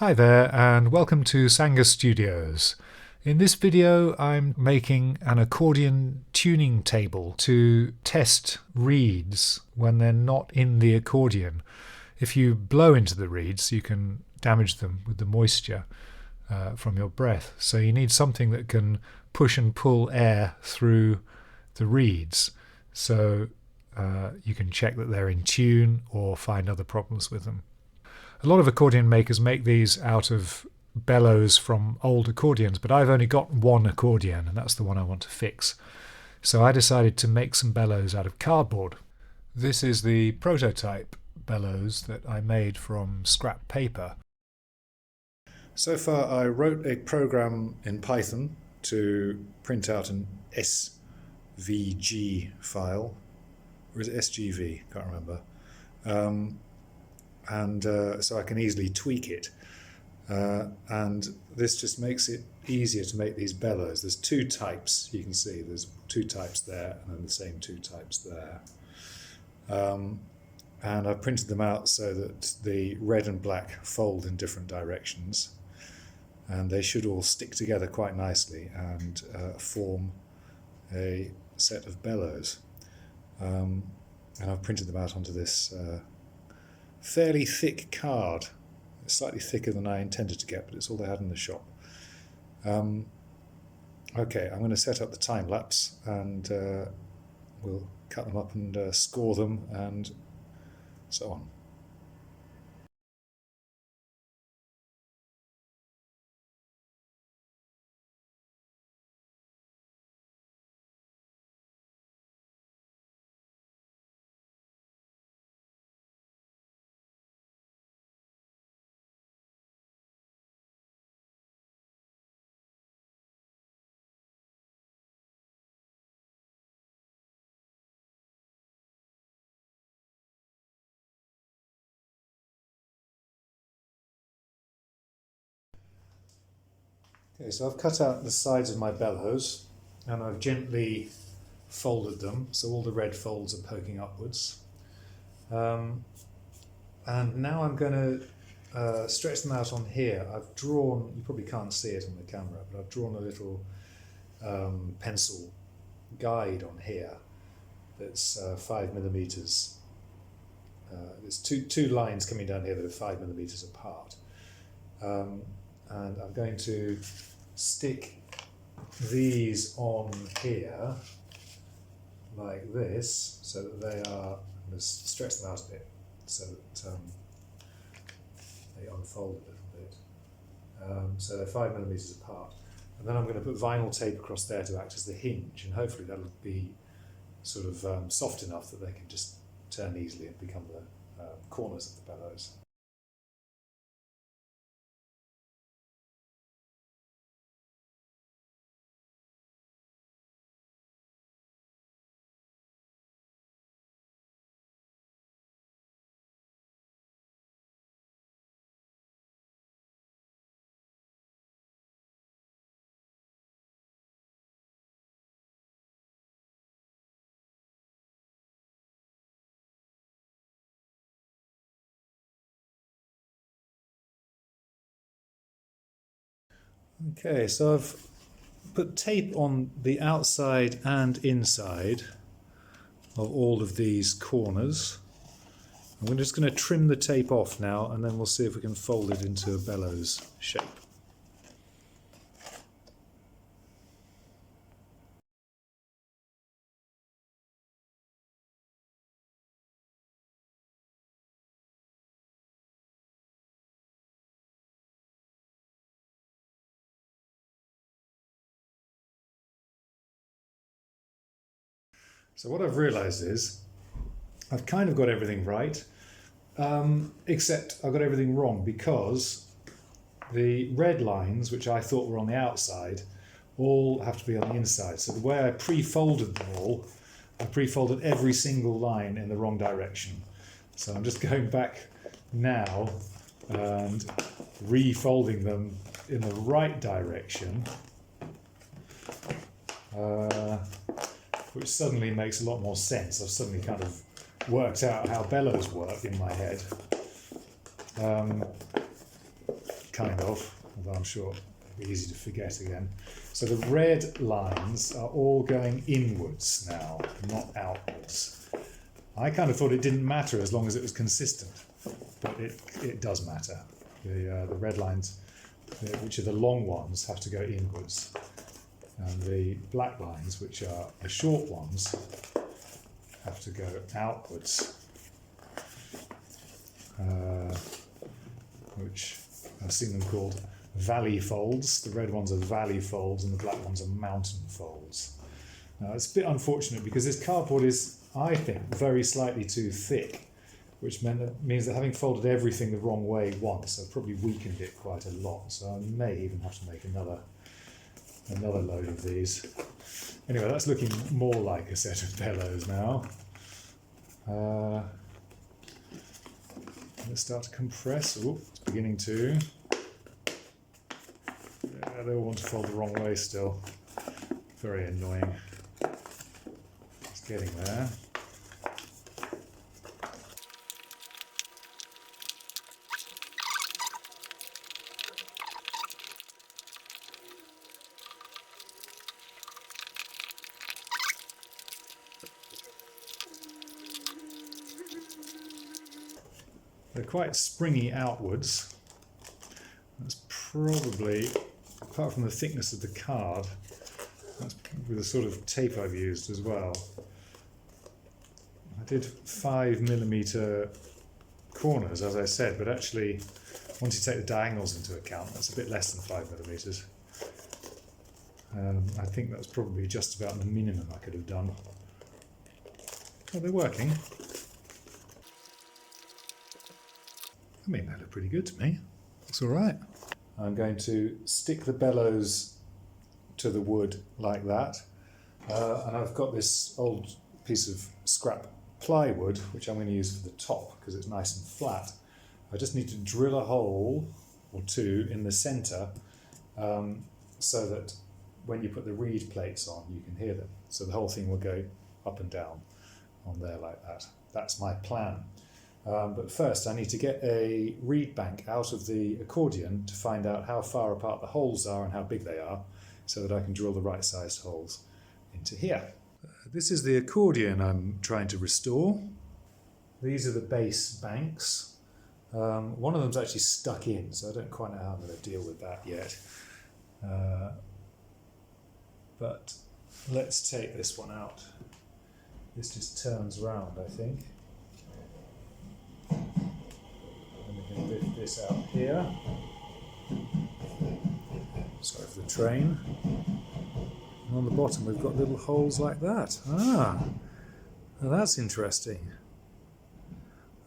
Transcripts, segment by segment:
Hi there and welcome to Sanga Studios. In this video I'm making an accordion tuning table to test reeds when they're not in the accordion. If you blow into the reeds you can damage them with the moisture from your breath. So you need something that can push and pull air through the reeds so you can check that they're in tune or find other problems with them. A lot of accordion makers make these out of bellows from old accordions, but I've only got one accordion and that's the one I want to fix. So I decided to make some bellows out of cardboard. This is the prototype bellows that I made from scrap paper. So far I wrote a program in Python to print out an SVG file, or is it SGV? Can't remember. So I can easily tweak it, and this just makes it easier to make these bellows. There's two types, you can see there's two types there and then the same two types there, and I've printed them out so that the red and black fold in different directions, and they should all stick together quite nicely and form a set of bellows, and I've printed them out onto this fairly thick card. It's slightly thicker than I intended to get, but it's all they had in the shop. Okay, I'm going to set up the time lapse and we'll cut them up and score them and so on. Okay, so I've cut out the sides of my bellows and I've gently folded them so all the red folds are poking upwards. And now I'm going to stretch them out on here. I've drawn, you probably can't see it on the camera, but I've drawn a little pencil guide on here that's 5mm. There's two lines coming down here that are 5mm apart. And I'm going to stick these on here like this so that they are, I'm going to stretch them out a bit so that they unfold a little bit. So they're 5mm apart. And then I'm going to put vinyl tape across there to act as the hinge, and hopefully that'll be sort of soft enough that they can just turn easily and become the corners of the bellows. Okay, so I've put tape on the outside and inside of all of these corners. I'm just going to trim the tape off now and then we'll see if we can fold it into a bellows shape. So what I've realised is I've kind of got everything right, except I've got everything wrong because the red lines, which I thought were on the outside, all have to be on the inside. So the way I pre-folded them all, I pre-folded every single line in the wrong direction. So I'm just going back now and refolding them in the right direction. Which suddenly makes a lot more sense. I've suddenly kind of worked out how bellows work in my head. kind of, although I'm sure it'll be easy to forget again. So the red lines are all going inwards now, not outwards. I kind of thought it didn't matter as long as it was consistent, but it does matter. The red lines, which are the long ones, have to go inwards, and the black lines, which are the short ones, have to go outwards, which I've seen them called valley folds. The red ones are valley folds and the black ones are mountain folds. Now it's a bit unfortunate because this cardboard is, I think, very slightly too thick, which means that having folded everything the wrong way once, I've probably weakened it quite a lot, so I may even have to make another load of these. Anyway, that's looking more like a set of bellows now. Let's start to compress. Oh, it's beginning to. Yeah, they all want to fold the wrong way still. Very annoying. It's getting there. They're quite springy outwards. That's probably, apart from the thickness of the card, that's with the sort of tape I've used as well. I did 5mm corners, as I said, but actually, once you take the diagonals into account, that's a bit less than 5mm. I think that's probably just about the minimum I could have done. Oh, they're working. I mean, they look pretty good to me. Looks all right. I'm going to stick the bellows to the wood like that. And I've got this old piece of scrap plywood, which I'm going to use for the top because it's nice and flat. I just need to drill a hole or two in the centre so that when you put the reed plates on, you can hear them. So the whole thing will go up and down on there like that. That's my plan. But first I need to get a reed bank out of the accordion to find out how far apart the holes are and how big they are, so that I can drill the right sized holes into here. This is the accordion I'm trying to restore. These are the bass banks. One of them's actually stuck in, so I don't quite know how I'm going to deal with that yet. But let's take this one out. This just turns round, I think. And we can lift this out here. Sorry for the train. And on the bottom we've got little holes like that. Ah, now that's interesting.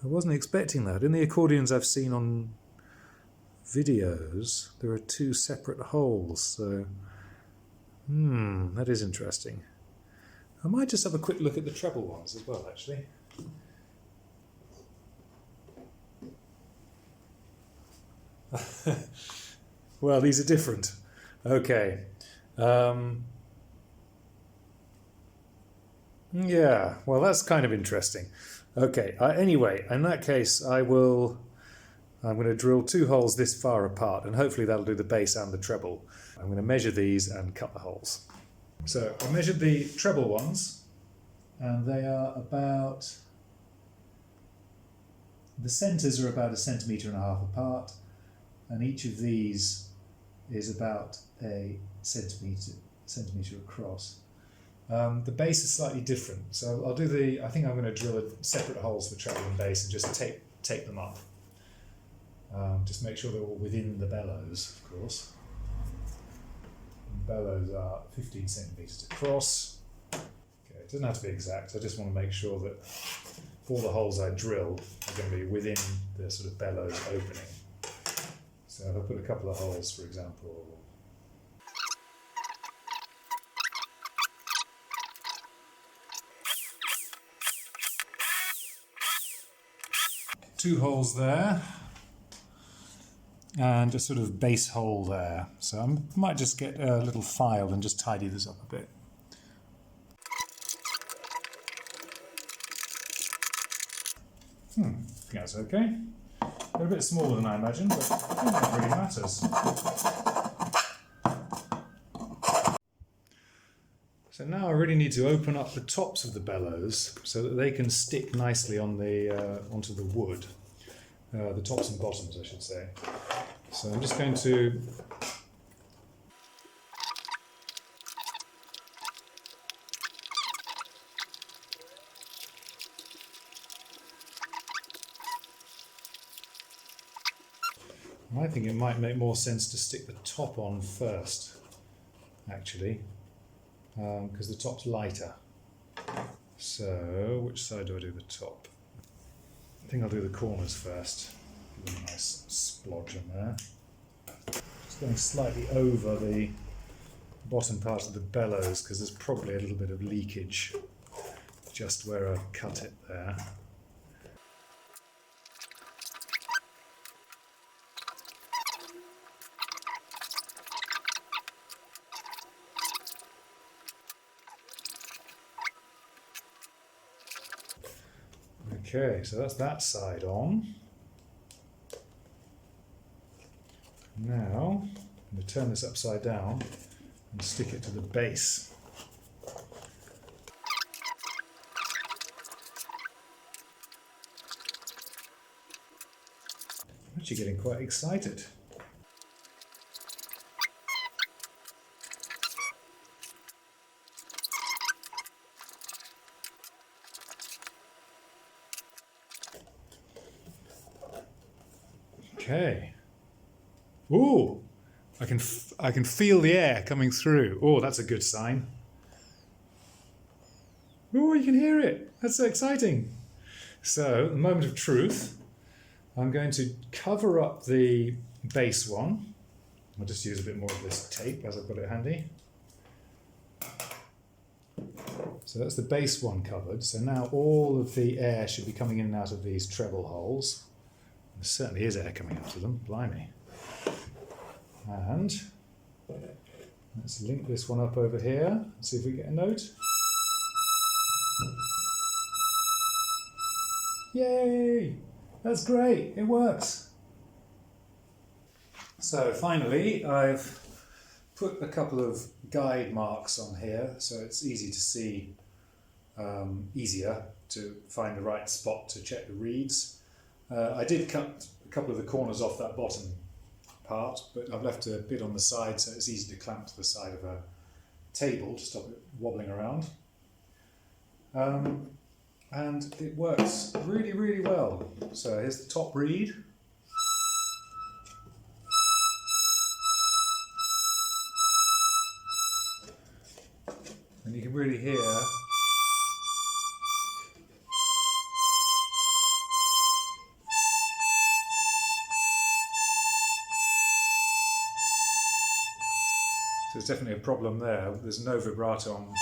I wasn't expecting that. In the accordions I've seen on videos, there are two separate holes, so that is interesting. I might just have a quick look at the treble ones as well, actually. Well, these are different. Okay. Yeah, well, that's kind of interesting. Okay, anyway, in that case, I'm going to drill two holes this far apart, and hopefully that'll do the bass and the treble. I'm going to measure these and cut the holes. So I measured the treble ones, and they are about, the centres are about 1.5 centimetres apart, and each of these is about a centimetre across. The bass is slightly different, so I'll do I think I'm going to drill separate holes for treble and bass and just tape them up. Just make sure they're all within the bellows, of course. And bellows are 15 centimetres across. Okay, it doesn't have to be exact, I just want to make sure that all the holes I drill are going to be within the sort of bellows opening. So if I put a couple of holes, for example, two holes there, and a sort of base hole there. So I might just get a little file and just tidy this up a bit. I think that's okay. They're a bit smaller than I imagined, but I think that really matters. So now I really need to open up the tops of the bellows so that they can stick nicely on the onto the wood. The tops and bottoms, I should say. So I'm just going to I think it might make more sense to stick the top on first, actually, because the top's lighter. So, which side do I do the top? I think I'll do the corners first. Give them a nice splodge in there. Just going slightly over the bottom part of the bellows because there's probably a little bit of leakage just where I cut it there. Okay, so that's that side on. Now, I'm going to turn this upside down and stick it to the base. I'm actually getting quite excited. Okay. Ooh, I can feel the air coming through. Oh, that's a good sign. Oh, you can hear it. That's so exciting. So, the moment of truth. I'm going to cover up the base one. I'll just use a bit more of this tape as I've got it handy. So that's the base one covered. So now all of the air should be coming in and out of these treble holes. There certainly is air coming out of them, blimey. And let's link this one up over here and see if we get a note. Yay! That's great, it works. So finally, I've put a couple of guide marks on here so it's easy to see, easier to find the right spot to check the reeds. I did cut a couple of the corners off that bottom part, but I've left a bit on the side so it's easy to clamp to the side of a table to stop it wobbling around. And it works really, really well. So here's the top reed. And you can really hear so there's definitely a problem there. There's no vibrato on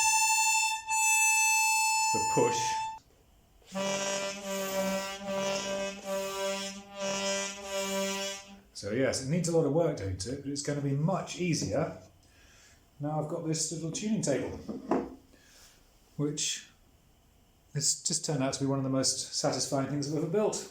the push. So yes, it needs a lot of work doing to it, but it's going to be much easier now I've got this little tuning table, which has just turned out to be one of the most satisfying things I've ever built.